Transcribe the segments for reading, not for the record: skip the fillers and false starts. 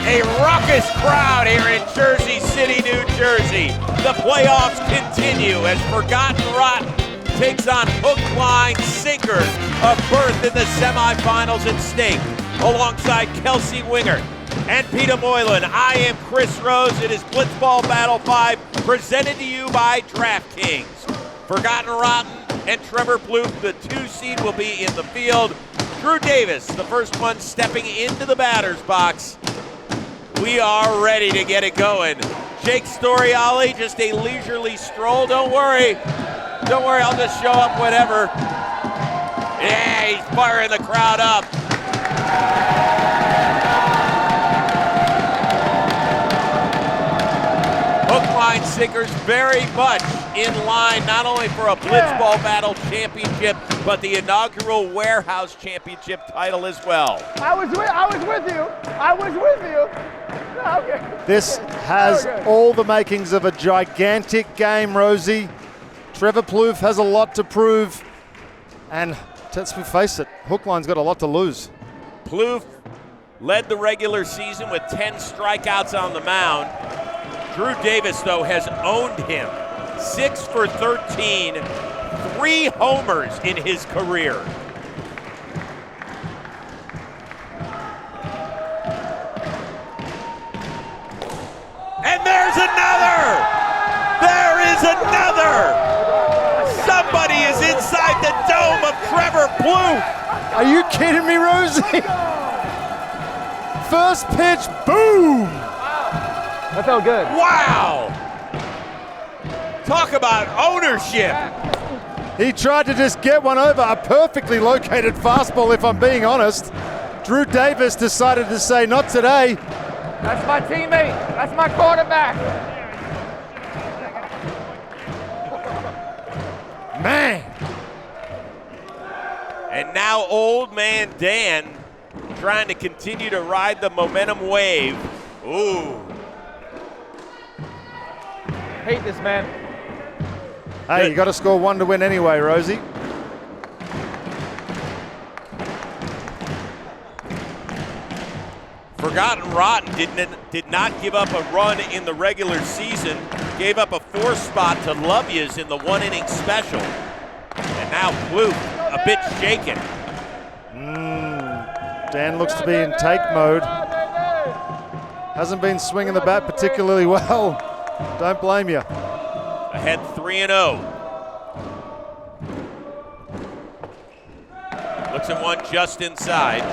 A raucous crowd here in Jersey City, New Jersey. The playoffs continue as Forgotten Rotten takes on Hookline Sinker, a berth in the semifinals at stake, alongside Kelsey, Wingert, and Peter Moylan. I am Chris Rose. It is Blitzball Battle 5, presented to you by DraftKings. Forgotten Rotten and Trevor Plouffe, the 2 seed, will be in the field. Drew Davis, the first one stepping into the batter's box. We are ready to get it going. Jake Storiali, just a leisurely stroll. Don't worry, I'll just show up whenever. Yeah, he's firing the crowd up. Hookline Sinkers very much in line, not only for a Blitzball Battle Championship, but the inaugural Warehouse Championship title as well. I was with you. Okay. This has all the makings of a gigantic game, Rosie. Trevor Plouffe has a lot to prove, and let's face it, Hookline's got a lot to lose. Plouffe led the regular season with 10 strikeouts on the mound. Drew Davis, though, has owned him. 6 for 13, 3 homers in his career. And there's another! There is another! Somebody is inside the dome of Trevor Plouffe! Are you kidding me, Rosie? First pitch, boom! That felt good. Wow! Talk about ownership! He tried to just get one over a perfectly located fastball, if I'm being honest. Drew Davis decided to say, not today. That's my teammate. That's my quarterback. Man. And now old man Dan trying to continue to ride the momentum wave. Ooh. Hate this, man. Hey, you got to score 1 to win anyway, Rosie. Forgotten Rotten did not give up a run in the regular season. Gave up a 4 spot to Lovia's in the 1-inning special. And now Plouffe a bit shaken. Dan looks to be in take mode. Hasn't been swinging the bat particularly well. Don't blame you. Ahead 3-0. Looks at one just inside.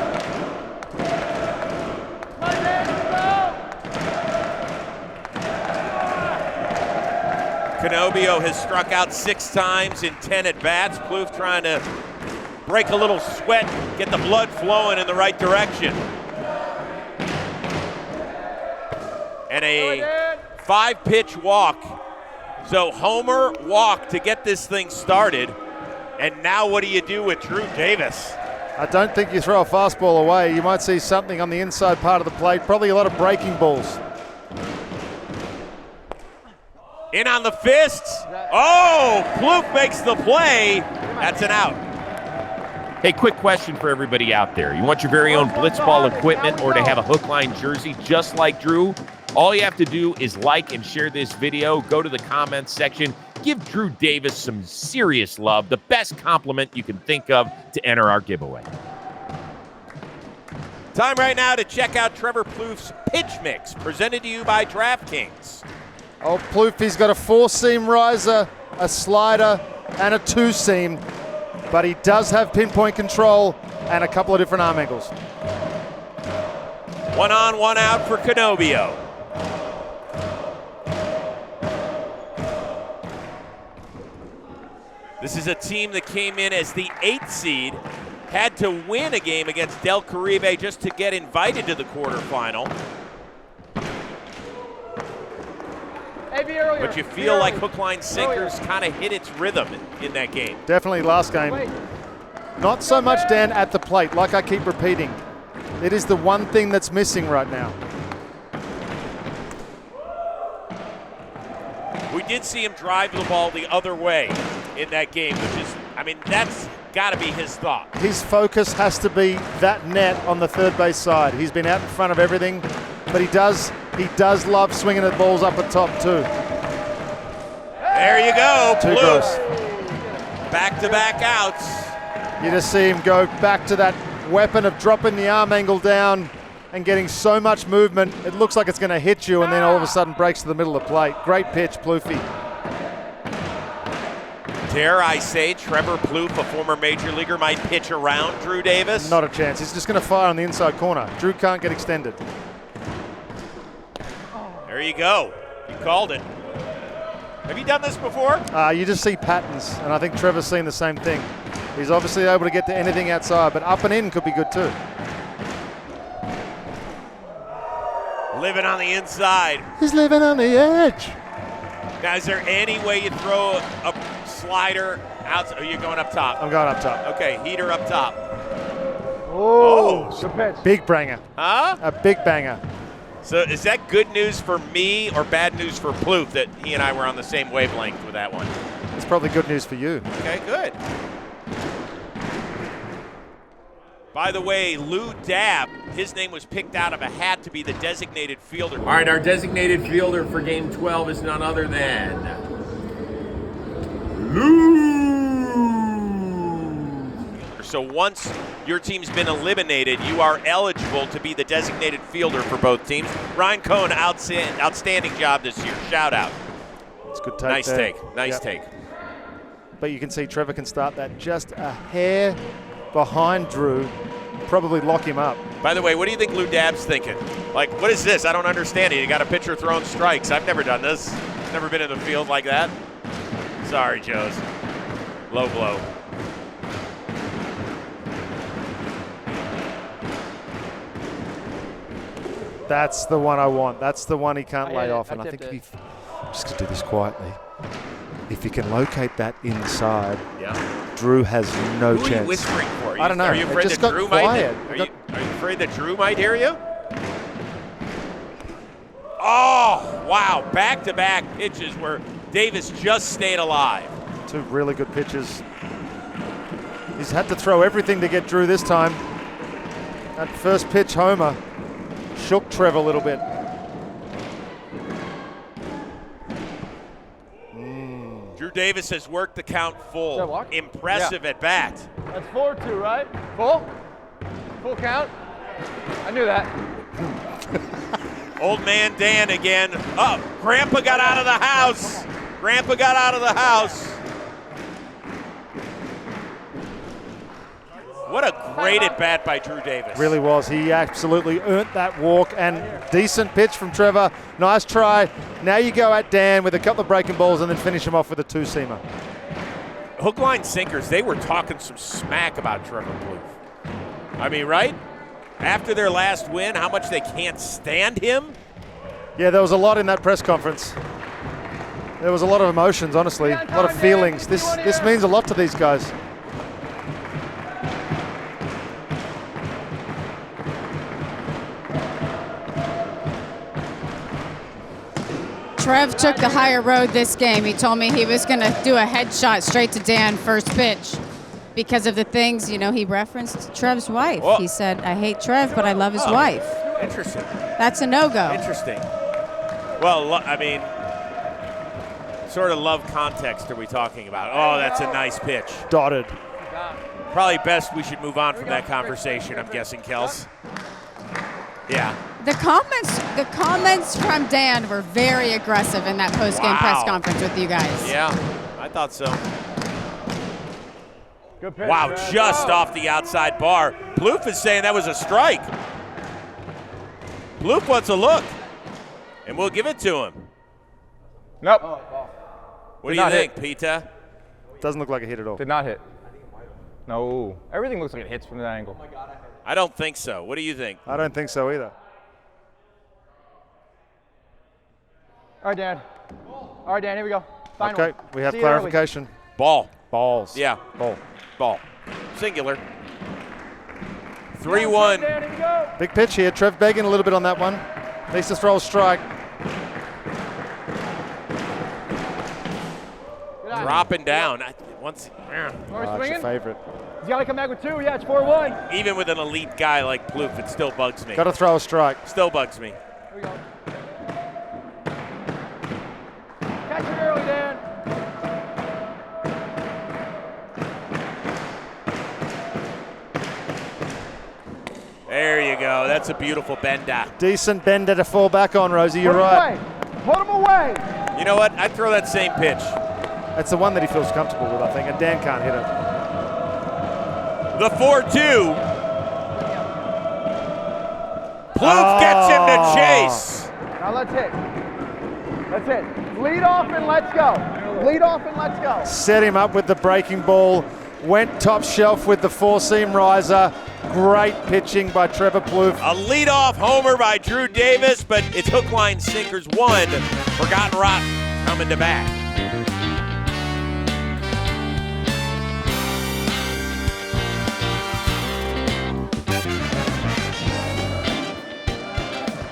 Canobbio has struck out 6 times in 10 at-bats. Plouffe trying to break a little sweat, get the blood flowing in the right direction. And a 5-pitch walk. So homer, walk to get this thing started. And now what do you do with Drew Davis? I don't think you throw a fastball away. You might see something on the inside part of the plate, probably a lot of breaking balls. In on the fists. Oh, Plouffe makes the play. That's an out. Hey, quick question for everybody out there. You want your very own Blitzball equipment or to have a Hookline jersey just like Drew? All you have to do is like and share this video. Go to the comments section. Give Drew Davis some serious love, the best compliment you can think of to enter our giveaway. Time right now to check out Trevor Plouffe's pitch mix, presented to you by DraftKings. Oh, Plouffe, he's got a 4-seam riser, a slider, and a 2-seam, but he does have pinpoint control and a couple of different arm angles. 1 on, 1 out for Canobbio. This is a team that came in as the 8th seed, had to win a game against Del Caribe just to get invited to the quarterfinal. But you feel like Hookline Sinkers kind of hit its rhythm in that game. Definitely last game. Not so much, Dan, at the plate, like I keep repeating. It is the one thing that's missing right now. We did see him drive the ball the other way in that game, which is, I mean, that's got to be his thought. His focus has to be that net on the third base side. He's been out in front of everything, but he does love swinging at balls up at top too. There you go, Too Plouffe. gross. Back-to-back outs. You just see him go back to that weapon of dropping the arm angle down and getting so much movement, it looks like it's going to hit you, and then all of a sudden breaks to the middle of the plate. Great pitch, Plouffe. Dare I say Trevor Plouffe, a former major leaguer, might pitch around Drew Davis? Not a chance. He's just going to fire on the inside corner. Drew can't get extended. There you go. You called it. Have you done this before? You just see patterns, and I think Trevor's seen the same thing. He's obviously able to get to anything outside, but up and in could be good too. Living on the inside. He's living on the edge. Now, is there any way you throw a slider out? Are you going up top? I'm going up top. Okay, heater up top. Oh, good pitch. Big banger. Huh? A big banger. So is that good news for me or bad news for Plouffe that he and I were on the same wavelength with that one? It's probably good news for you. Okay, good. By the way, Lou Dabb, his name was picked out of a hat to be the designated fielder. All right, our designated fielder for Game 12 is none other than Lou. So once your team's been eliminated, you are eligible to be the designated fielder for both teams. Ryan Cohen, outstanding job this year. Shout out. It's a good take. Nice there. take. Nice take. But you can see Trevor can start that just a hair behind Drew, probably lock him up. By the way, what do you think Lou Dabb's thinking? Like, what is this? I don't understand it. You got a pitcher throwing strikes. I've never done this. Never been in the field like that. Sorry, Joes. Low blow. That's the one I want. That's the one he can't lay off. And I think tipped if he, I'm just going to do this quietly. If he can locate that inside, Drew has no Who chance. are you whispering for? I don't know. Are you It afraid just that got Drew quiet. might? Are you afraid that Drew might hear you? Oh, wow. Back-to-back pitches where Davis just stayed alive. Two really good pitches. He's had to throw everything to get Drew this time. That first pitch homer shook Trevor a little bit. Drew Davis has worked the count full. Impressive at bat. That's 4-2, right? Full? Full count? I knew that. Old man Dan again. Oh, Grandpa got out of the house. Grandpa got out of the house. What a great at bat by Drew Davis. Really was. He absolutely earned that walk, and decent pitch from Trevor. Nice try. Now you go at Dan with a couple of breaking balls and then finish him off with a two-seamer. Hook, line, sinkers, they were talking some smack about Trevor Plouffe. I mean, right? After their last win, how much they can't stand him? Yeah, there was a lot in that press conference. There was a lot of emotions, honestly, a lot of feelings. This means a lot to these guys. Trev took the higher road this game. He told me he was going to do a headshot straight to Dan first pitch because of the things, you know, he referenced Trev's wife. Oh. He said, I hate Trev, but I love his wife. Interesting. That's a no-go. Interesting. Well, I mean, sort of love context are we talking about? Oh, that's a nice pitch. Dotted. Probably best we should move on from that conversation, I'm guessing, Kels. Yeah. The comments from Dan were very aggressive in that post-game press conference with you guys. Yeah, I thought so. Good pitch. Wow, just off the outside bar. Plouffe is saying that was a strike. Plouffe wants a look, and we'll give it to him. Nope. What do you think, Pita? Doesn't look like a hit at all. Did not hit. No. Everything looks like it hits from that angle. I don't think so. What do you think? I don't think so either. All right, Dan. All right, Dan, here we go. Final. Okay, we have See you early. clarification. Ball. Balls. Yeah. Ball. Ball. Singular. 3-1. Dan, here we go. Big pitch here. Trev begging a little bit on that one. Needs to throw a strike. Dropping down. Once, Norris It's your swinging. favorite. He's got to come back with two. Yeah, it's 4-1. even with an elite guy like Plouffe, it still bugs me. Got to throw a strike. Still bugs me. we go. Catch it early, Dan. There you go. That's a beautiful bender. Decent bender to fall back on, Rosie. You're right. Put him away. You know what? I'd throw that same pitch. That's the one that he feels comfortable with, I think, and Dan can't hit it. The 4-2. Plouffe gets him to chase. Now let's hit. Let's hit. Lead off and let's go. Lead off and let's go. Set him up with the breaking ball. Went top shelf with the four-seam riser. Great pitching by Trevor Plouffe. A leadoff homer by Drew Davis, but it's Hookline Sinkers 1. Forgotten Rotten coming to bat.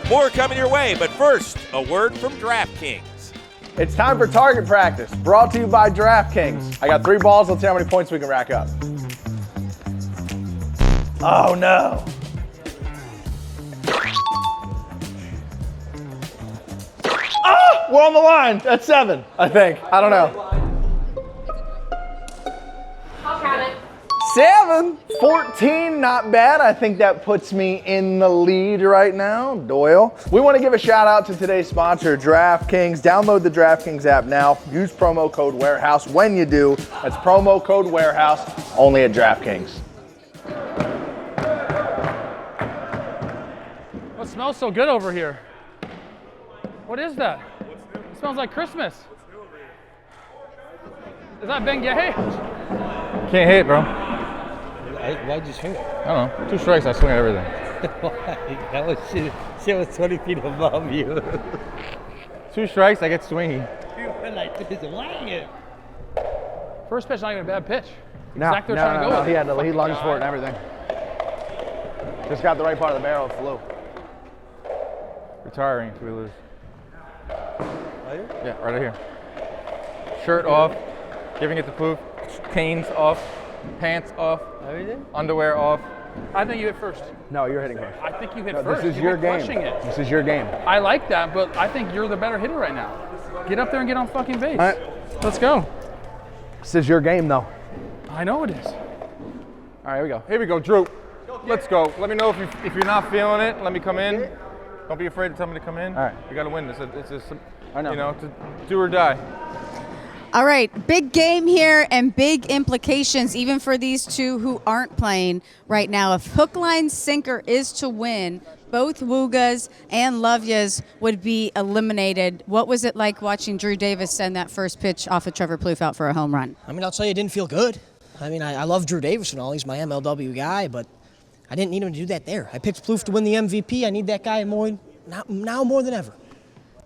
More coming your way, but first, a word from DraftKings. It's time for target practice, brought to you by DraftKings. I got 3 balls. Let's see how many points we can rack up. Oh no. Ah! We're on the line. That's 7, I think. I don't know. I'll count it. 7, 14, not bad. I think that puts me in the lead right now, Doyle. We want to give a shout out to today's sponsor, DraftKings. Download the DraftKings app now. Use promo code Warehouse when you do. That's promo code Warehouse, only at DraftKings. What smells so good over here? What is that? It smells like Christmas. Is that Ben Gay? Can't hit, bro. Why'd you swing it? I don't know. 2 strikes, I swing at everything. That was she was 20 feet above you. 2 strikes, I get swingy. You were like, wang it. First pitch, not even a bad pitch. No, Exactly what they're trying to go with. He lunged for it and everything. Just got the right part of the barrel, it flew. Retiring if we lose. Yeah, right here. Shirt off, giving it to Plouffe. Chains off, pants off, underwear off. I think you hit first. No, you're hitting first. I think you hit No, first. this is You've your been game. crushing it. This is your game. I like that, but I think you're the better hitter right now. Get up there and get on fucking base. All right. Let's go. This is your game, though. I know it is. All right, here we go. Here we go, Drew. Let's go. Let me know if you're not feeling it. Let me come in. Don't be afraid to tell me to come in. All right. We got to win this. I know. You know, to do or die. All right, big game here and big implications even for these two who aren't playing right now. If Hookline Sinker is to win, both Woogas and Lovyas would be eliminated. What was it like watching Drew Davis send that first pitch off of Trevor Plouffe out for a home run? I mean, I'll tell you, it didn't feel good. I mean, I love Drew Davis and all. He's my MLW guy, but I didn't need him to do that there. I picked Plouffe to win the MVP. I need that guy now more than ever.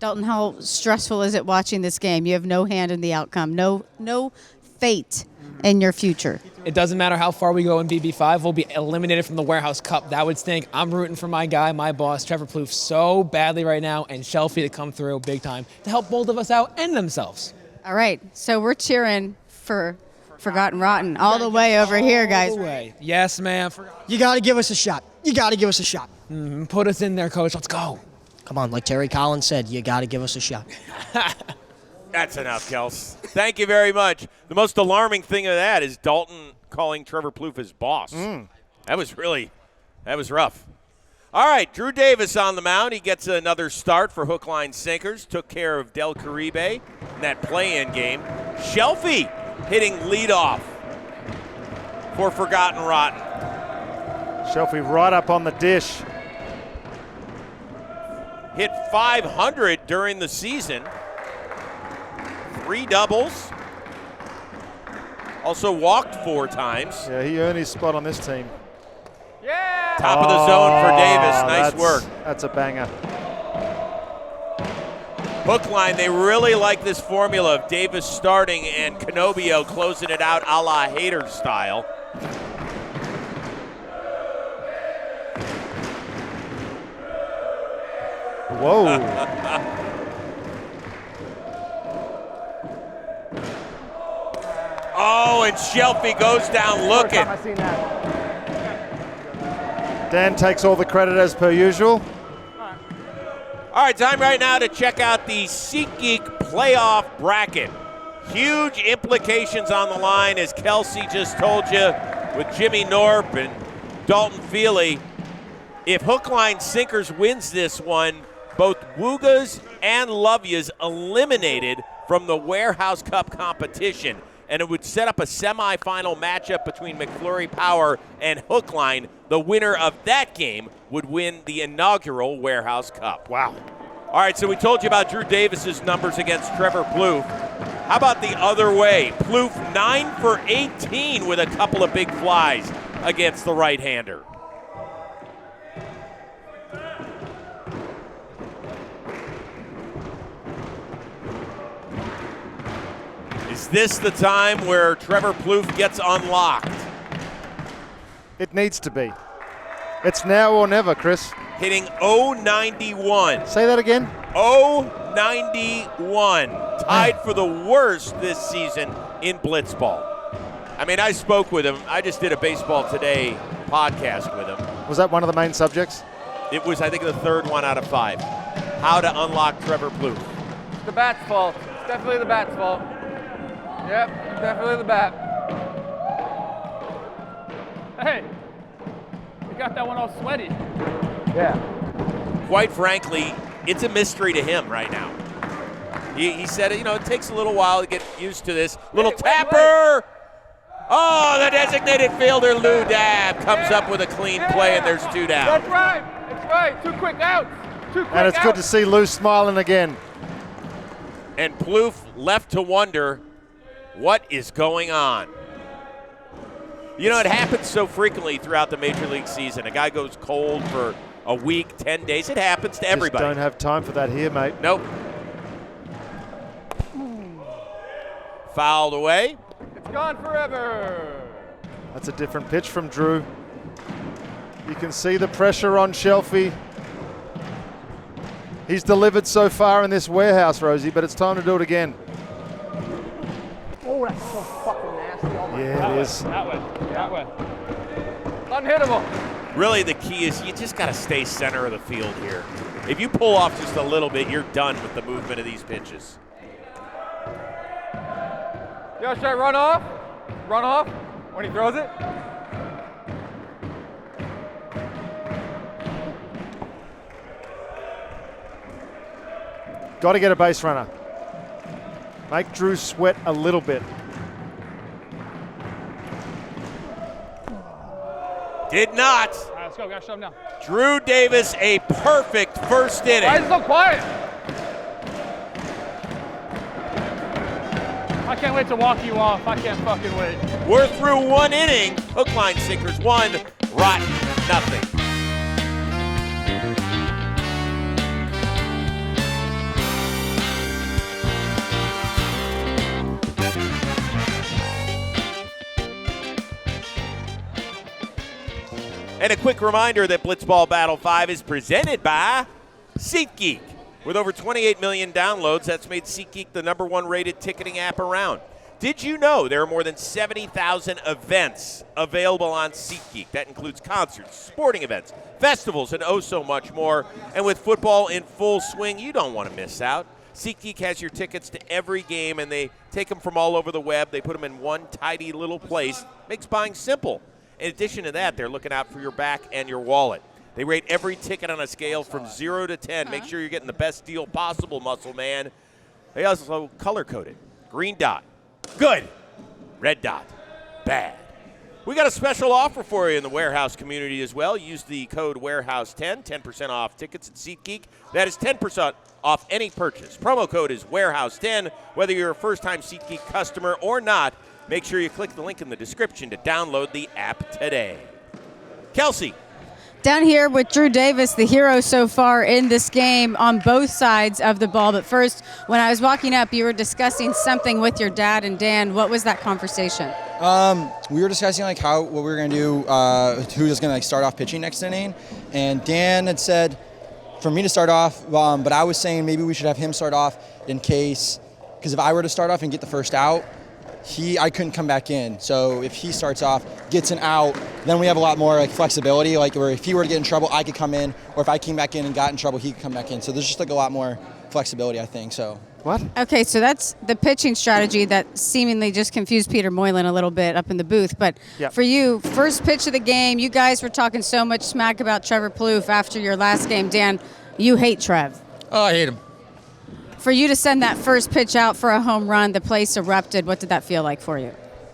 Dalton, how stressful is it watching this game? You have no hand in the outcome, no fate in your future. It doesn't matter how far we go in BB5, we'll be eliminated from the Warehouse Cup. That would stink. I'm rooting for my guy, my boss, Trevor Plouffe, so badly right now, and Shelfy to come through big time to help both of us out and themselves. All right, so we're cheering for Forgotten Rotten all the way over here, guys. All the way. Yes, ma'am. You got to give us a shot. You got to give us a shot. Put us in there, Coach. Let's go. Come on, like Terry Collins said, you got to give us a shot. That's enough, Kels. Thank you very much. The most alarming thing of that is Dalton calling Trevor Plouffe his boss. That was rough. All right, Drew Davis on the mound. He gets another start for Hookline Sinkers. Took care of Del Caribe in that play-in game. Shelfy hitting leadoff for Forgotten Rotten. Shelfy right up on the dish. Hit 500 during the season. 3 doubles. Also walked 4 times. Yeah, he earned his spot on this team. Yeah! Top of the zone for Davis. Nice work. That's a banger. Hookline, they really like this formula of Davis starting and Canobbio closing it out a la Hader style. Whoa. Oh, and Shelfy goes down looking. First time I seen that. Dan takes all the credit as per usual. All All right, time right now to check out the SeatGeek playoff bracket. Huge implications on the line, as Kelsey just told you, with Jimmy Norp and Dalton Feely. If Hookline Sinkers wins this one, both Woogas and Lovyas eliminated from the Warehouse Cup competition, and it would set up a semifinal matchup between McFlurry Power and Hookline. The winner of that game would win the inaugural Warehouse Cup. Wow. All right, so we told you about Drew Davis's numbers against Trevor Plouffe. How about the other way? Plouffe 9 for 18 with a couple of big flies against the right-hander. Is this the time where Trevor Plouffe gets unlocked? It needs to be. It's now or never, Chris. Hitting 091. Say that again. 091. Tied for the worst this season in Blitzball. I mean, I spoke with him. I just did a Baseball Today podcast with him. Was that one of the main subjects? It was, I think, the third one out of 5. How to unlock Trevor Plouffe. The bat's fault. It's definitely the bat's fault. Yep, definitely the bat. Hey, you got that one all sweaty. Yeah. Quite frankly, it's a mystery to him right now. He said, it takes a little while to get used to this. Little tapper! Oh, the designated fielder, Lou Dab, comes up with a clean play, and there's 2 down. That's right. 2 quick outs. 2 quick outs. And it's good to see Lou smiling again. And Plouffe left to wonder, what is going on? It happens so frequently throughout the Major League season. A guy goes cold for a week, 10 days. It happens to everybody. Just don't have time for that here, mate. Nope. Fouled away. It's gone forever. That's a different pitch from Drew. You can see the pressure on Shelfy. He's delivered so far in this warehouse, Rosie, but it's time to do it again. Oh, that's so fucking nasty. Oh my Yeah, it is. That way. Unhittable. Really, the key is you just got to stay center of the field here. If you pull off just a little bit, you're done with the movement of these pitches. Yo, should I run off? Run off when he throws it? Got to get a base runner. Make Drew sweat a little bit. Did not. All right, let's go. We got to shut him down. Drew Davis, a perfect first inning. Why is it so quiet? I can't wait to walk you off. I can't fucking wait. We're through 1 inning. Hookline Sinkers 1, Rotten nothing. And a quick reminder that Blitzball Battle 5 is presented by SeatGeek. With over 28 million downloads, that's made SeatGeek the #1 rated ticketing app around. Did you know there are more than 70,000 events available on SeatGeek? That includes concerts, sporting events, festivals, and oh so much more. And with football in full swing, you don't want to miss out. SeatGeek has your tickets to every game, and they take them from all over the web. They put them in one tidy little place. Makes buying simple. In addition to that, they're looking out for your back and your wallet. They rate every ticket on a scale from 0 to 10. Make sure you're getting the best deal possible, muscle man. They also color-code it. Green dot, good. Red dot, bad. We got a special offer for you in the Warehouse community as well. Use the code WAREHOUSE10, 10% off tickets at SeatGeek. That is 10% off any purchase. Promo code is WAREHOUSE10. Whether you're a first-time SeatGeek customer or not, make sure you click the link in the description to download the app today. Kelsey. Down here with Drew Davis, the hero so far in this game on both sides of the ball. But first, when I was walking up, you were discussing something with your dad and Dan. What was that conversation? We were discussing what we were going to do, who was going to start off pitching next inning. And Dan had said for me to start off, but I was saying maybe we should have him start off in case, because if I were to start off and get the first out, I couldn't come back in. So if he starts off, gets an out, then we have a lot more like flexibility. Like where if he were to get in trouble, I could come in, or if I came back in and got in trouble, he could come back in. So there's just like a lot more flexibility, I think. So. What? Okay, so that's the pitching strategy that seemingly just confused Peter Moylan a little bit up in the booth. But for you, first pitch of the game, you guys were talking so much smack about Trevor Plouffe after your last game. Dan, you hate Trev. Oh, I hate him. For you to send that first pitch out for a home run, the place erupted. What did that feel like for you?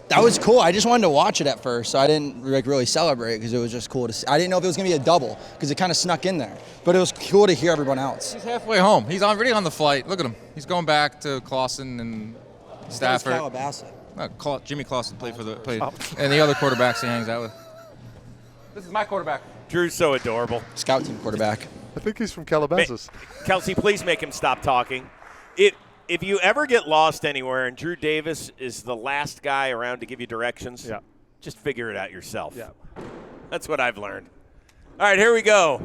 That was cool. I just wanted to watch it at first, so I didn't like really celebrate because it was just cool to see. I didn't know if it was going to be a double because it kind of snuck in there. But it was cool to hear everyone else. He's halfway home. He's already on the flight. Look at him. He's going back to Clausen and Stafford. Calabasas. Jimmy Clausen played and the other quarterbacks he hangs out with. This is my quarterback. Drew's so adorable. Scout team quarterback. I think he's from Calabasas. Kelsey, please make him stop talking. If you ever get lost anywhere and Drew Davis is the last guy around to give you directions, just figure it out yourself. Yeah. That's what I've learned. All right, here we go.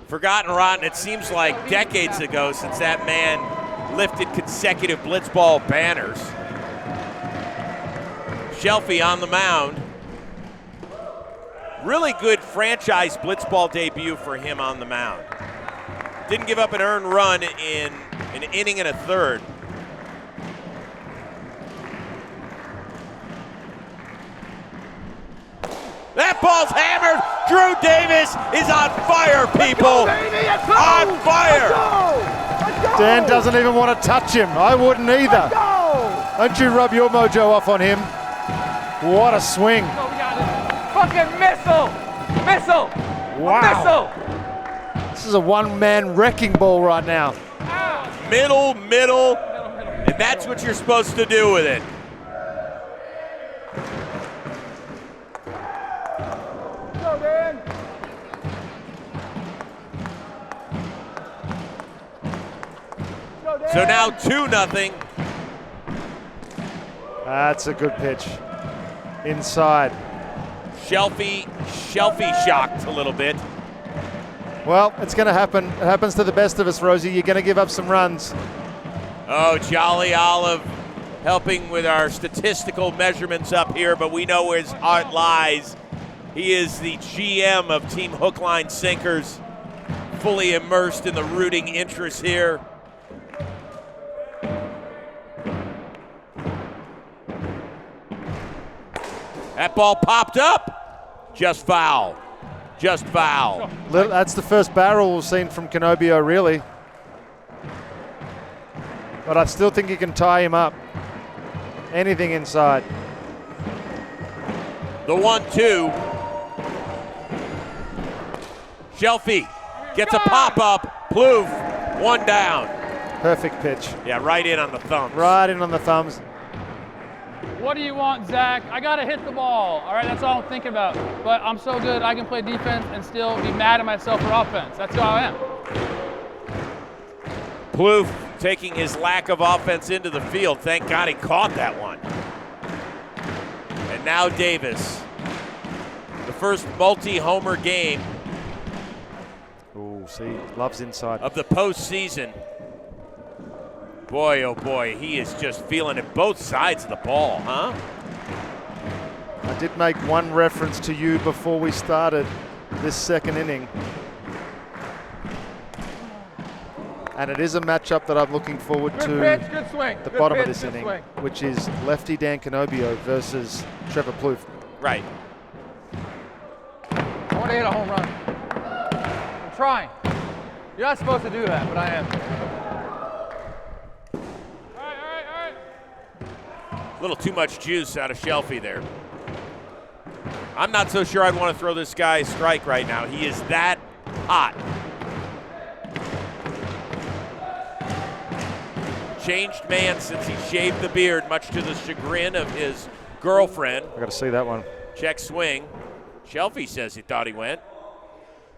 Forgotten Rotten. It seems like decades ago since that man lifted consecutive Blitzball banners. Shelfy on the mound. Really good franchise Blitzball debut for him on the mound. Didn't give up an earned run in an inning and a third. That ball's hammered. Drew Davis is on fire, people. On fire. Dan doesn't even want to touch him. I wouldn't either. Don't you rub your mojo off on him. What a swing. Fucking missile. Missile. Wow. Missile. This is a one-man wrecking ball right now. Middle, and that's what you're supposed to do with it. Go, Dan. So now 2-0. That's a good pitch. Inside. Shelfy shocked a little bit. Well, it's going to happen. It happens to the best of us, Rosie. You're going to give up some runs. Oh, Jolly Olive helping with our statistical measurements up here, but we know where his heart lies. He is the GM of Team Hookline Sinkers, fully immersed in the rooting interest here. That ball popped up. Just foul. Just foul. That's the first barrel we've seen from Canobbio, really. But I still think you can tie him up. Anything inside. The 1-2. Shelfy gets a pop-up. Plouffe, one down. Perfect pitch. Yeah, right in on the thumbs. Right in on the thumbs. What do you want, Zach? I got to hit the ball. All right, that's all I'm thinking about. But I'm so good, I can play defense and still be mad at myself for offense. That's who I am. Plouffe taking his lack of offense into the field. Thank God he caught that one. And now Davis. The first multi-homer game. Oh, see, loves inside. Of the postseason. Boy, oh boy, he is just feeling it both sides of the ball, huh? I did make one reference to you before we started this second inning. And it is a matchup that I'm looking forward to. Good pitch, good swing. The Good bottom pitch, of this good inning, swing. which is lefty Dan Canobbio versus Trevor Plouffe. Right. I want to hit a home run. I'm trying. You're not supposed to do that, but I am. All right. A little too much juice out of Shelfy there. I'm not so sure I'd want to throw this guy a strike right now. He is that hot. Changed man since he shaved the beard, much to the chagrin of his girlfriend. I got to see that one. Check swing. Shelfy says he thought he went.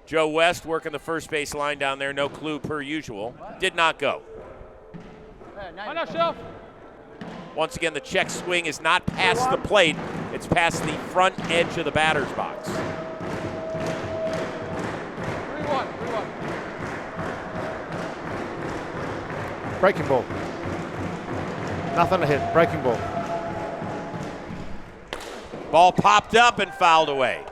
Joe West working the first base line down there, no clue per usual. Did not go. Why not, Shelf? Once again, the check swing is not past the plate. It's past the front edge of the batter's box. 3-1. Breaking ball. Nothing to hit. Breaking ball. Ball popped up and fouled away.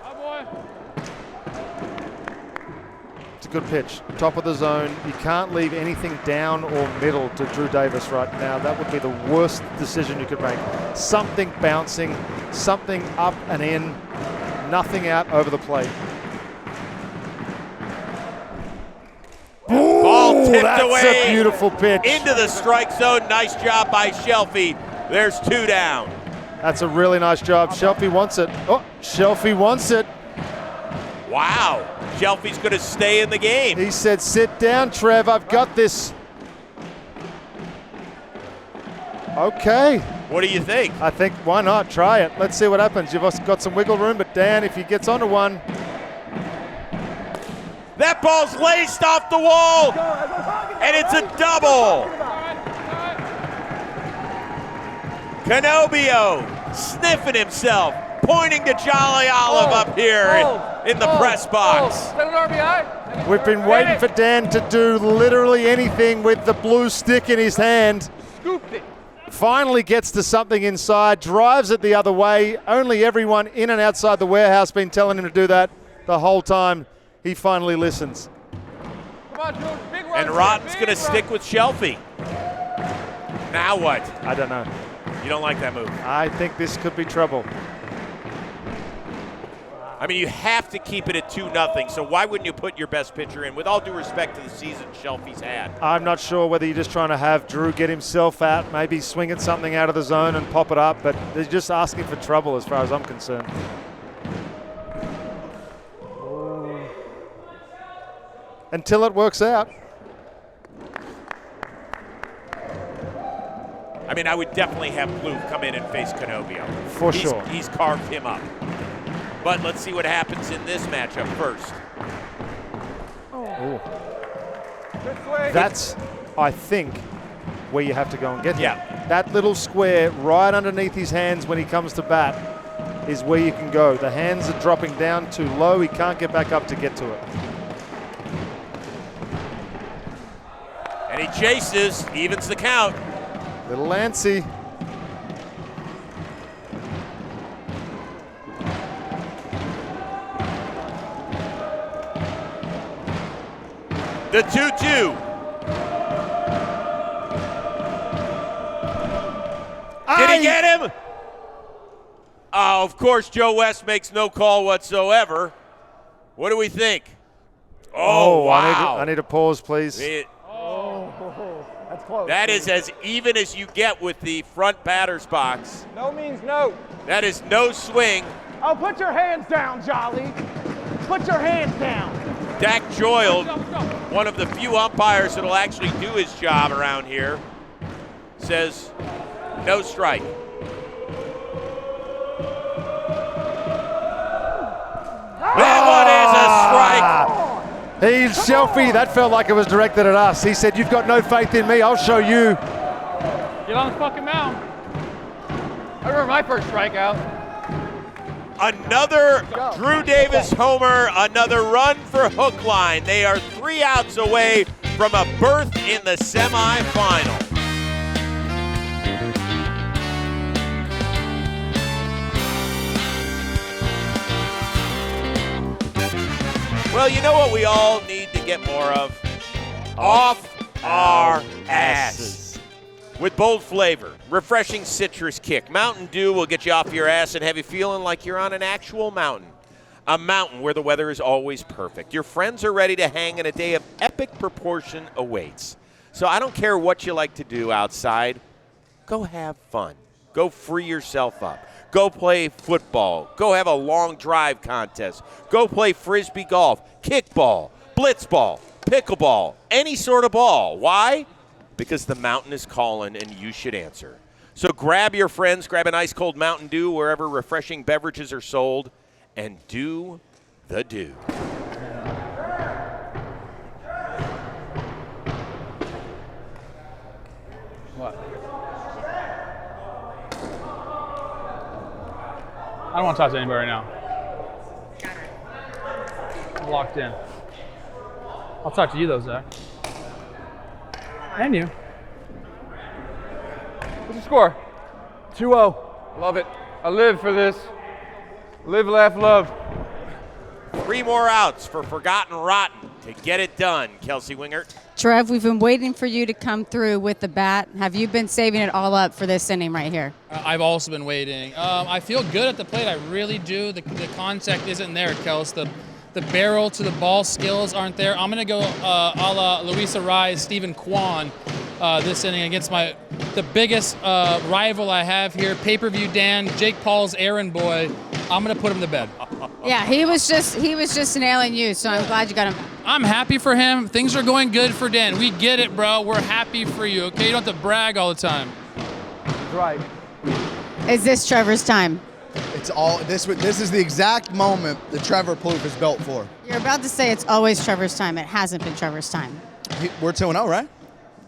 It's a good pitch. Top of the zone. You can't leave anything down or middle to Drew Davis right now. That would be the worst decision you could make. Something bouncing, something up and in, nothing out over the plate. Ball tipped That's away. a beautiful pitch. Into the strike zone. Nice job by Shelfy. There's 2 down. That's a really nice job. Shelfy wants it. Oh, Shelfy wants it. Wow. Shelfy's going to stay in the game. He said, sit down, Trev. I've got this. Okay. What do you think? I think, why not? Try it. Let's see what happens. You've also got some wiggle room, but Dan, if he gets onto one. That ball's laced off the wall. And it's a double. Canobbio sniffing himself, pointing to Jolly Olive up here in the press box. We've been waiting for Dan to do literally anything with the blue stick in his hand. Scooped it. Finally gets to something inside, drives it the other way. Only everyone in and outside the warehouse been telling him to do that the whole time. He finally listens. Come on, Drew. Big run. And Rotten's going to stick with Shelfy. Now what? I don't know. You don't like that move? I think this could be trouble. I mean, you have to keep it at 2-0, so why wouldn't you put your best pitcher in? With all due respect to the season Shelfy's had. I'm not sure whether you're just trying to have Drew get himself out, maybe swing at something out of the zone and pop it up, but they're just asking for trouble as far as I'm concerned. Until it works out. I mean, I would definitely have Plouffe come in and face Canobbio. For sure. He's carved him up. But let's see what happens in this matchup first. Oh. That's, I think, where you have to go and get him. That little square right underneath his hands when he comes to bat is where you can go. The hands are dropping down too low. He can't get back up to get to it. And he chases, evens the count. Little Lancy. The 2-2. Did he get him? Oh, of course, Joe West makes no call whatsoever. What do we think? Oh, wow. I need a pause, please. That's close. That is as even as you get with the front batter's box. No means no. That is no swing. Oh, put your hands down, Jolly. Put your hands down. Dak Joyle, one of the few umpires that'll actually do his job around here, says no strike. That one is a strike. He's Shelfy. That felt like it was directed at us. He said, you've got no faith in me. I'll show you. Get on the fucking mound. I remember my first strikeout. Another Drew Davis homer, another run for Hookline. They are 3 outs away from a berth in the semifinal. Well, you know what we all need to get more of? Off our ass. With bold flavor, refreshing citrus kick, Mountain Dew will get you off your ass and have you feeling like you're on an actual mountain. A mountain where the weather is always perfect. Your friends are ready to hang and a day of epic proportion awaits. So I don't care what you like to do outside. Go have fun. Go free yourself up. Go play football. Go have a long drive contest. Go play frisbee golf, kickball, blitzball, pickleball, any sort of ball. Why? Because the mountain is calling and you should answer. So grab your friends, grab an ice cold Mountain Dew wherever refreshing beverages are sold, and do the do. What? I don't want to talk to anybody right now. I'm locked in. I'll talk to you though, Zach. And you. What's the score? 2-0. Love it. I live for this. Live, laugh, love. 3 more outs for Forgotten Rotten to get it done. Kelsey Wingert. Trev, we've been waiting for you to come through with the bat. Have you been saving it all up for this inning right here? I've also been waiting. I feel good at the plate. I really do. The contact isn't there, Kels. The barrel to the ball skills aren't there. I'm going to go a la Luis Arraez, Stephen Kwan this inning against the biggest rival I have here, pay-per-view Dan, Jake Paul's errand boy. I'm going to put him to bed. Yeah, he was just nailing you, so I'm glad you got him. I'm happy for him. Things are going good for Dan. We get it, bro. We're happy for you, okay? You don't have to brag all the time. Right. Is this Trevor's time? It's all this is the exact moment that Trevor Plouffe is built for. You're about to say it's always Trevor's time. It hasn't been Trevor's time. We're 2-0, right?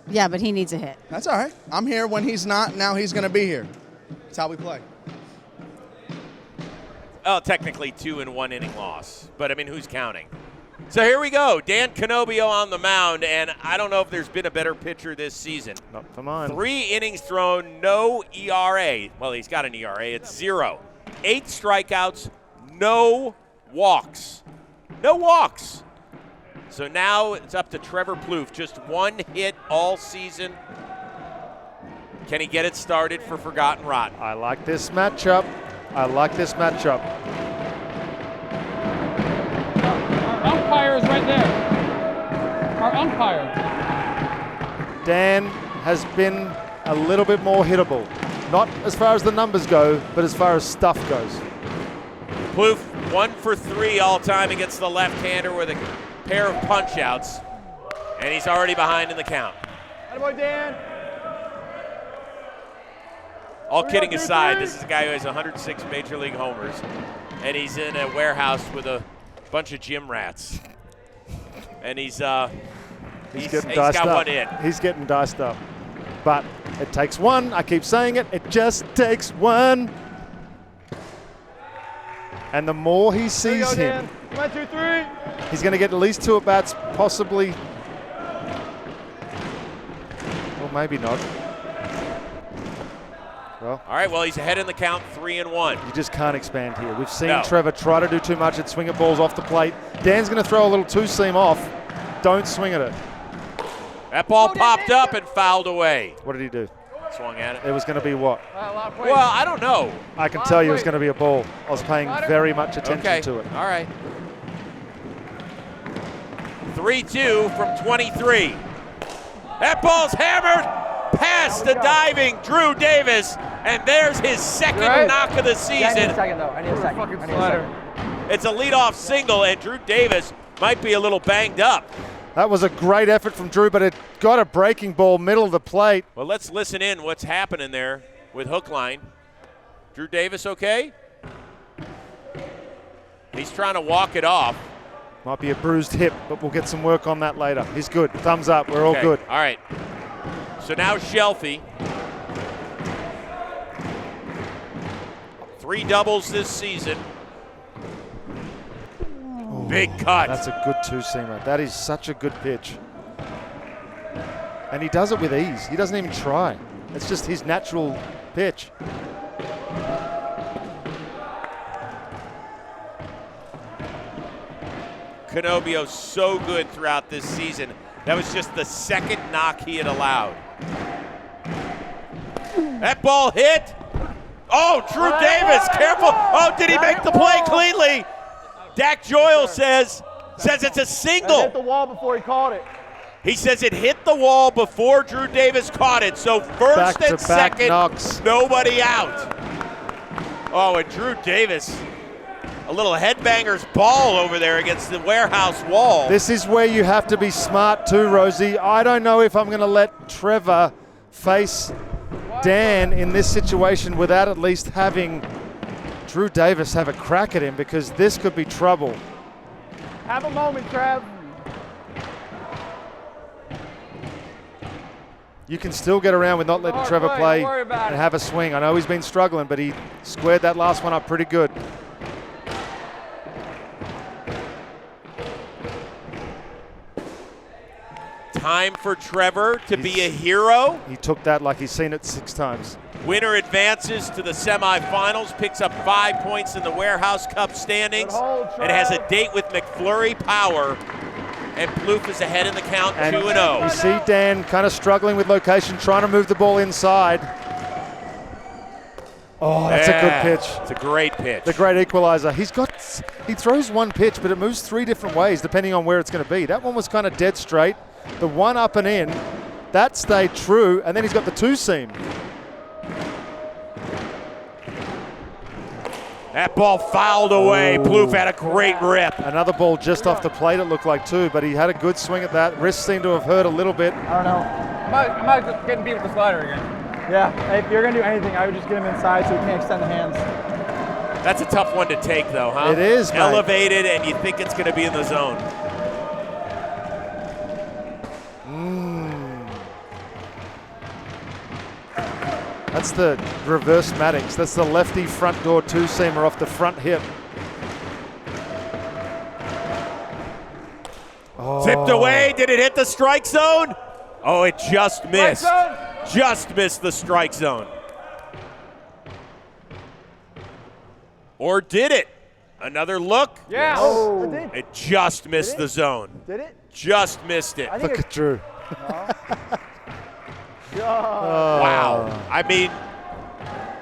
Yeah, but he needs a hit. That's all right. I'm here when he's not. Now he's going to be here. That's how we play. Well, technically 2 in 1 inning loss, but I mean, who's counting? So here we go. Dan Canobbio on the mound, and I don't know if there's been a better pitcher this season. Not for mine. 3 innings thrown, no ERA. Well, he's got an ERA. It's 0. 8 strikeouts, no walks. No walks. So now it's up to Trevor Plouffe. Just 1 hit all season. Can he get it started for Forgotten Rotten? I like this matchup. Our Umpire is right there. Our umpire. Dan has been a little bit more hittable. Not as far as the numbers go, but as far as stuff goes. Plouffe 1 for 3 all time against the left-hander with a pair of punch-outs. And he's already behind in the count. Attaboy, Dan. All kidding aside, this is a guy who has 106 Major League homers, and he's in a warehouse with a bunch of gym rats. And he's got 1 in. He's getting diced up. But it takes 1. I keep saying it. It just takes 1. And the more he sees him, 1, 2, 3. he's going to get at least 2 at-bats, possibly. Or maybe not. Well, all right, well, he's ahead in the count, 3-1. You just can't expand here. We've seen Trevor try to do too much at swing at balls off the plate. Dan's going to throw a little two-seam off. Don't swing at it. That ball popped up and fouled away. What did he do? Swung at it. It was going to be what? Well, I don't know. I can tell you it was going to be a ball. I was paying very much attention to it. All right. 3-2 from 23. That ball's hammered past the diving Drew Davis, and there's his second knock of the season. Yeah, I need a second, though. I need a second. It's a leadoff single, and Drew Davis might be a little banged up. That was a great effort from Drew, but it got a breaking ball middle of the plate. Well, let's listen in what's happening there with Hookline. Drew Davis okay? He's trying to walk it off. Might be a bruised hip, but we'll get some work on that later. He's good. Thumbs up. We're all good. All right. So now Shelfy. 3 doubles this season. Big cut. That's a good two-seamer. That is such a good pitch. And he does it with ease. He doesn't even try. It's just his natural pitch. Canobbio so good throughout this season. That was just the second knock he had allowed. That ball hit. Oh, Drew Davis, careful. Oh, did he make the play cleanly? Dak Joyle says it's a single. It hit the wall before he caught it. He says it hit the wall before Drew Davis caught it. So first and second, knocks. Nobody out. Oh, and Drew Davis, a little headbanger's ball over there against the warehouse wall. This is where you have to be smart too, Rosie. I don't know if I'm going to let Trevor face Dan in this situation without at least having Drew Davis have a crack at him, because this could be trouble. Have a moment, Trev. You can still get around with not letting Trevor play and have a swing. I know he's been struggling, but he squared that last one up pretty good. Time for Trevor to be a hero. He took that like he's seen it 6 times. Winner advances to the semifinals, picks up 5 points in the Warehouse Cup standings, and has a date with McFlurry Power. And Plouffe is ahead in the count, 2-0. You see Dan kind of struggling with location, trying to move the ball inside. Oh, that's a good pitch. It's a great pitch. The great equalizer. He throws one pitch, but it moves 3 different ways depending on where it's going to be. That one was kind of dead straight. The one up and in, that stayed true, and then he's got the 2-seam. That ball fouled away. Plouffe had a great rip. Another ball just off the plate, it looked like too, but he had a good swing at that. Wrist seemed to have hurt a little bit. I don't know. I might just getting beat with the slider again. Yeah, if you're going to do anything, I would just get him inside so he can't extend the hands. That's a tough one to take, though, huh? It is, mate. Elevated, and you think it's going to be in the zone. That's the reverse Maddox. That's the lefty front door 2-seamer off the front hip. Oh. Tipped away. Did it hit the strike zone? Oh, it just missed. Just missed the strike zone. Or did it? Another look? Yeah. Oh, it did. It just missed the zone. Did it? Just missed it. Look at Drew. Wow. I mean,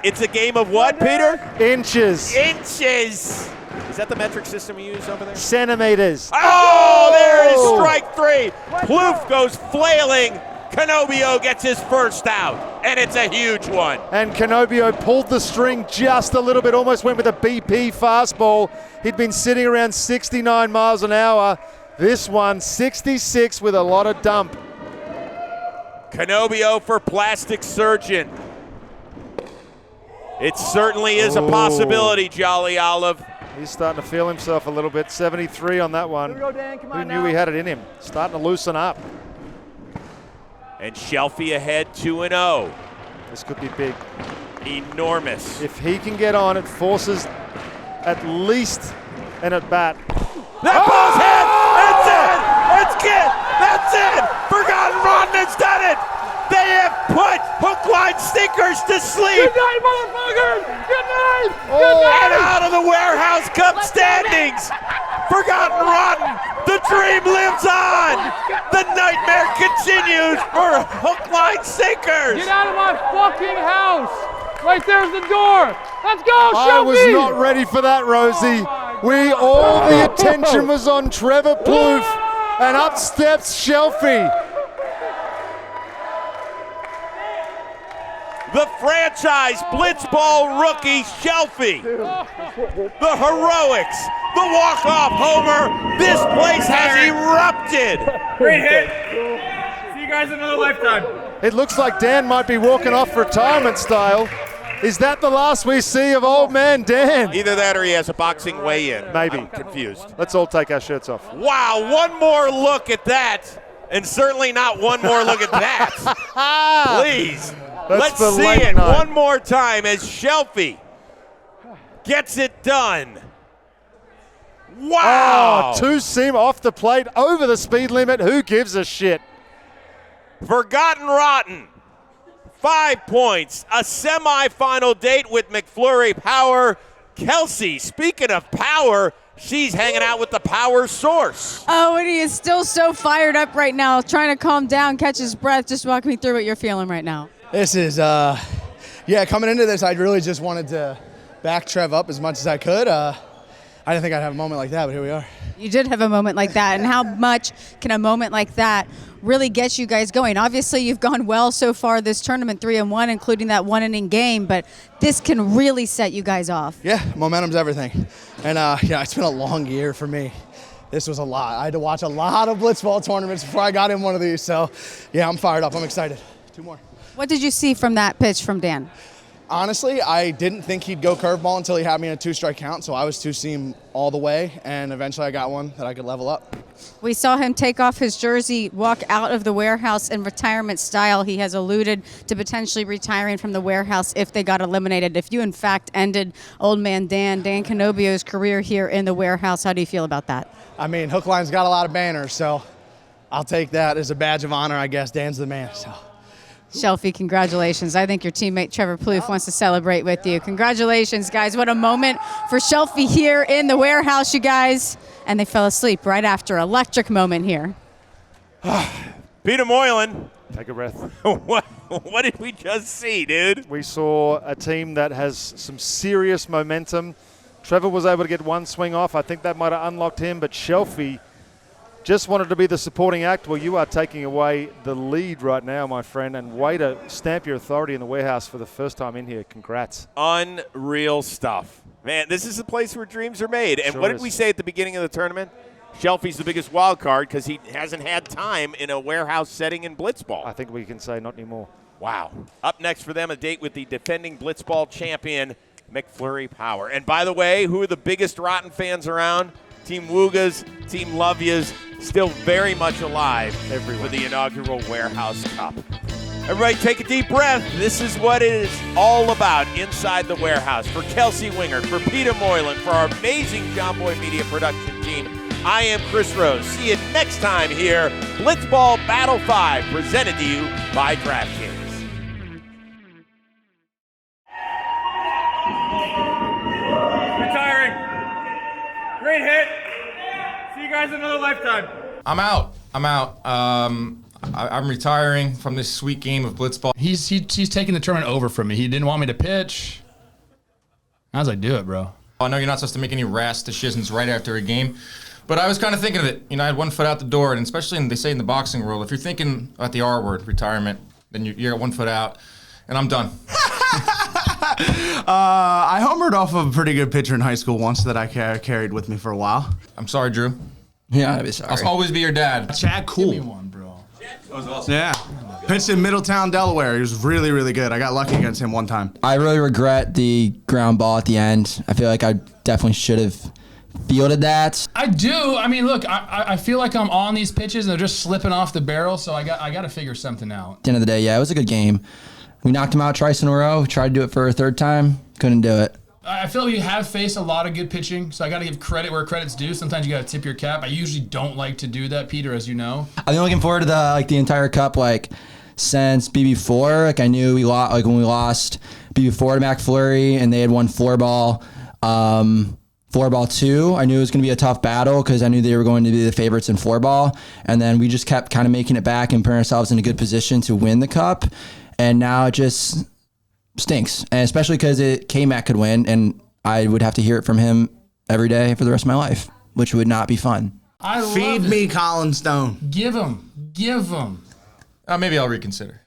it's a game of what, Peter? Inches. Inches. Is that the metric system we use over there? Centimeters. Oh, there it is, strike 3. Plouffe goes flailing. Canobbio gets his first out, and it's a huge one. And Canobbio pulled the string just a little bit, almost went with a BP fastball. He'd been sitting around 69 miles an hour. This one, 66 with a lot of dump. Canobbio for plastic surgeon. It certainly is a possibility, Jolly Olive. He's starting to feel himself a little bit. 73 on that one. Here we go, Dan. Come on Who now. knew he had it in him? Starting to loosen up. And Shelfy ahead 2-0. This could be big. Enormous. If he can get on, it forces at least an at-bat. That ball's hit! That's it! It's good! That's it! Forgotten Rotten has done it! They have put Hookline Stinkers to sleep! Good night, motherfuckers! Good night! And out of the Warehouse Cup standings! Forgotten Rotten! The dream lives on! The nightmare continues for Hookline Stinkers! Get out of my fucking house! Right there's the door! Let's go, Shelfy! I was not ready for that, Rosie. All the attention was on Trevor Plouffe, and up steps Shelfy. The franchise Blitzball rookie Shelfy. The heroics, the walk-off homer. This place has erupted. Great hit. See you guys in another lifetime. It looks like Dan might be walking off retirement style. Is that the last we see of old man Dan? Either that or he has a boxing weigh-in. Maybe. I'm confused. Let's all take our shirts off. Wow, one more look at that, and certainly not one more look at that. Please, let's see it one more time as Shelfy gets it done. Wow. Oh, 2-seam off the plate, over the speed limit. Who gives a shit? Forgotten Rotten. 5 points, a semifinal date with McFlurry Power. Kelsey, speaking of power, she's hanging out with the power source. Oh, and he is still so fired up right now, trying to calm down, catch his breath. Just walk me through what you're feeling right now. This is, yeah, coming into this, I really just wanted to back Trev up as much as I could. I didn't think I'd have a moment like that, but here we are. You did have a moment like that, and how much can a moment like that really get you guys going? Obviously, you've gone well so far this tournament, 3-1, including that one-inning game, but this can really set you guys off. Yeah, momentum's everything. And, yeah, it's been a long year for me. This was a lot. I had to watch a lot of Blitzball tournaments before I got in one of these, so, yeah, I'm fired up. I'm excited. 2 more. What did you see from that pitch from Dan? Honestly, I didn't think he'd go curveball until he had me in a 2-strike count, so I was 2-seam all the way, and eventually I got one that I could level up. We saw him take off his jersey, walk out of the Warehouse in retirement style. He has alluded to potentially retiring from the Warehouse if they got eliminated. If you, in fact, ended old man Dan Canobbio's career here in the Warehouse, how do you feel about that? I mean, Hookline's got a lot of banners, so I'll take that as a badge of honor, I guess. Dan's the man. So. Shelfy, congratulations. I think your teammate Trevor Plouffe wants to celebrate with you. Congratulations, guys. What a moment for Shelfy here in the warehouse, you guys. And they fell asleep right after. Electric moment here. Peter Moylan. Take a breath. What did we just see, dude? We saw a team that has some serious momentum. Trevor was able to get one swing off. I think that might have unlocked him, but Shelfy just wanted to be the supporting act. Well, you are taking away the lead right now, my friend, and way to stamp your authority in the warehouse for the first time in here. Congrats. Unreal stuff. Man, this is the place where dreams are made. And Sure what did is. we say at the beginning of the tournament? Shelfy's the biggest wild card because he hasn't had time in a warehouse setting in Blitzball. I think we can say not anymore. Wow. Up next for them, a date with the defending Blitzball champion, McFlurry Power. And by the way, who are the biggest Rotten fans around? Team Woogas, Team Love Yas, still very much alive for the inaugural Warehouse Cup. Everybody take a deep breath. This is what it is all about inside the warehouse. For Kelsey Wingert, for Peter Moylan, for our amazing John Boy Media production team, I am Chris Rose. See you next time here. Blitzball Battle 5, presented to you by DraftKings. Retiring. Great hit. See you guys in another lifetime. I'm out. I'm retiring from this sweet game of Blitzball. He's taking the tournament over from me. He didn't want me to pitch. I was like, do it, bro. I know you're not supposed to make any rash decisions right after a game, but I was kind of thinking of it. You know, I had 1 foot out the door, and especially they say in the boxing world, if you're thinking about the R word, retirement, then you're 1 foot out, and I'm done. I homered off of a pretty good pitcher in high school once that I carried with me for a while. I'm sorry, Drew. Yeah, I'd be sorry. I'll always be your dad. Chad, cool. Give me one, bro. That was awesome. Yeah. Pitched in Middletown, Delaware. He was really, really good. I got lucky against him one time. I really regret the ground ball at the end. I feel like I definitely should have fielded that. I do. I mean, look, I feel like I'm on these pitches and they're just slipping off the barrel, so I got to figure something out. At the end of the day, yeah, it was a good game. We knocked him out twice in a row. We tried to do it for a third time. Couldn't do it. I feel like you have faced a lot of good pitching, so I got to give credit where credit's due. Sometimes you got to tip your cap. I usually don't like to do that, Peter, as you know. I've been looking forward to the entire cup since BB4. I knew we lost when we lost BB4 to McFlurry and they had won floorball. Floorball 2, I knew it was going to be a tough battle because I knew they were going to be the favorites in floorball. And then we just kept kind of making it back and putting ourselves in a good position to win the cup. And now it just stinks. And especially because K-Mac could win and I would have to hear it from him every day for the rest of my life, which would not be fun. Feed me, Colin Stone. Give him. Maybe I'll reconsider.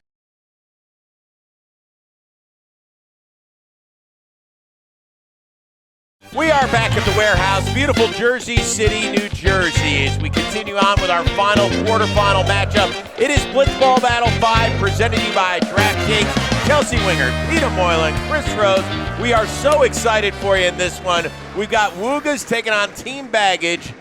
We are back at the warehouse, beautiful Jersey City, New Jersey, as we continue on with our final quarterfinal matchup. It is Blitzball Battle 5, presented to you by DraftKings. Kelsey Wingert, Peter Moylan, Chris Rose. We are so excited for you in this one. We've got Woogas taking on Team Baggage.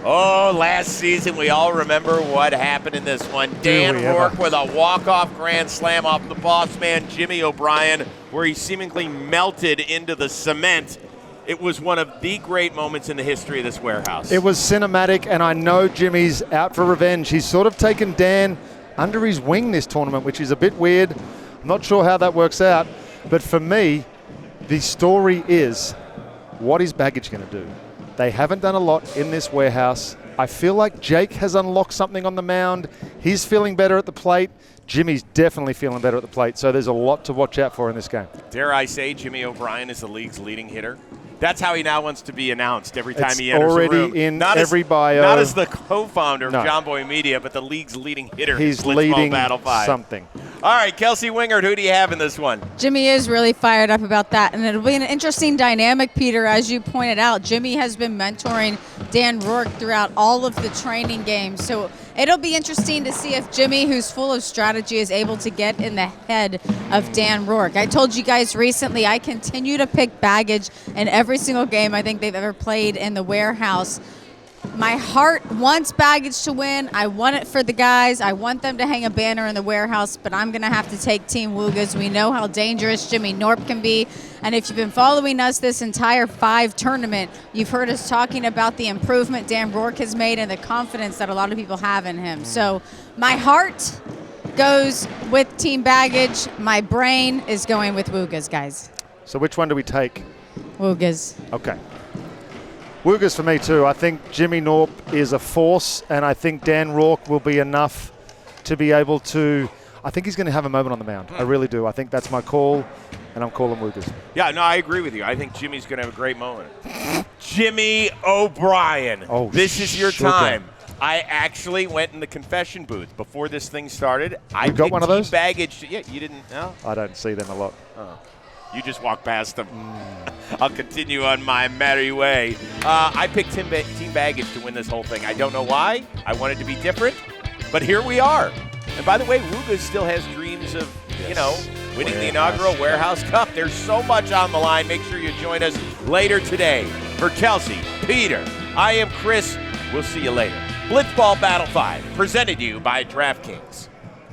Oh, last season, we all remember what happened in this one. Dan Rourke with a walk-off grand slam off the boss man, Jimmy O'Brien, where he seemingly melted into the cement. It was one of the great moments in the history of this warehouse. It was cinematic, and I know Jimmy's out for revenge. He's sort of taken Dan under his wing this tournament, which is a bit weird. I'm not sure how that works out. But for me, the story is, what is Baggage going to do? They haven't done a lot in this warehouse. I feel like Jake has unlocked something on the mound. He's feeling better at the plate. Jimmy's definitely feeling better at the plate. So there's a lot to watch out for in this game. Dare I say Jimmy O'Brien is the league's leading hitter? That's how he now wants to be announced every time he enters the room. Already in every bio. Not as the co-founder of John Boy Media, but the league's leading hitter. He's leading Battle 5. something. All right, Kelsey Wingert, who do you have in this one? Jimmy is really fired up about that, and it'll be an interesting dynamic, Peter, as you pointed out. Jimmy has been mentoring Dan Rourke throughout all of the training games, so it'll be interesting to see if Jimmy, who's full of strategy, is able to get in the head of Dan Rourke. I told you guys recently I continue to pick Baggage in every single game I think they've ever played in the warehouse. My heart wants Baggage to win. I want it for the guys. I want them to hang a banner in the warehouse, but I'm going to have to take Team Woogas. We know how dangerous Jimmy Norp can be. And if you've been following us this entire 5 tournament, you've heard us talking about the improvement Dan Rourke has made and the confidence that a lot of people have in him. So my heart goes with Team Baggage. My brain is going with Woogas, guys. So which one do we take? Woogas. Okay. Woogas for me too. I think Jimmy Norp is a force, and I think Dan Rourke will be enough to be able to. I think he's going to have a moment on the mound. I really do. I think that's my call, and I'm calling Woogas. Yeah, no, I agree with you. I think Jimmy's going to have a great moment. Jimmy O'Brien. Oh, this is your sugar. time. I actually went in the confession booth before this thing started. I got one of those? Baggage. Yeah, you didn't know? I don't see them a lot. Oh. You just walk past them. I'll continue on my merry way. I picked Team Baggage to win this whole thing. I don't know why. I wanted to be different, but here we are. And by the way, Woogas still has dreams of, winning the inaugural Warehouse Cup. There's so much on the line. Make sure you join us later today. For Kelsey, Peter, I am Chris. We'll see you later. Blitzball Battle 5, presented to you by DraftKings.